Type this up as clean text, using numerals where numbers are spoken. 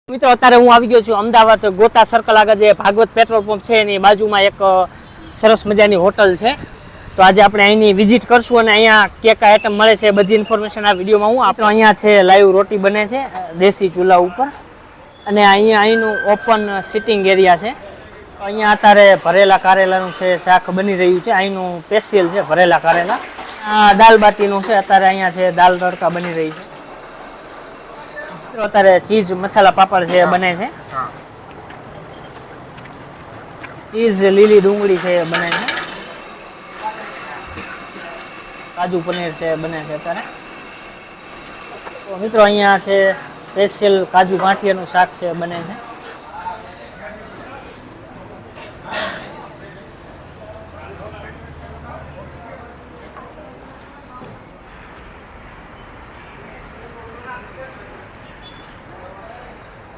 મિત્રો અત્યારે હું આવી ગયો છું અમદાવાદ ગોતા સર્કલ આગળ જે ભાગવત પેટ્રોલ પંપ છે એની બાજુમાં એક સરસ મજાની હોટલ છે. તો આજે આપણે અહીંની વિઝિટ કરશું અને અહીંયા કેક આઈટમ મળે છે બધી ઇન્ફોર્મેશન આ વિડીયોમાં હું આપણો અહીંયા છે. લાઈવ રોટી બને છે દેશી ચૂલા ઉપર અને અહીંનું ઓપન સિટિંગ એરિયા છે. અહીંયા અત્યારે ભરેલા કારેલાનું છે શાક બની રહ્યું છે. અહીંનું સ્પેશિયલ છે ભરેલા કારેલા. આ દાલ બાટીનું છે અત્યારે અહીંયા છે દાલ તડકા બની રહી છે. અત્યારે ચીઝ મસાલા પાપડ છે બને છે. ચીઝ લીલી ડુંગળી છે બને છે. કાજુ પનીર છે બને છે અત્યારે. તો મિત્રો અહીંયા છે સ્પેશિયલ કાજુ ગાંઠિયાનું શાક છે બને છે.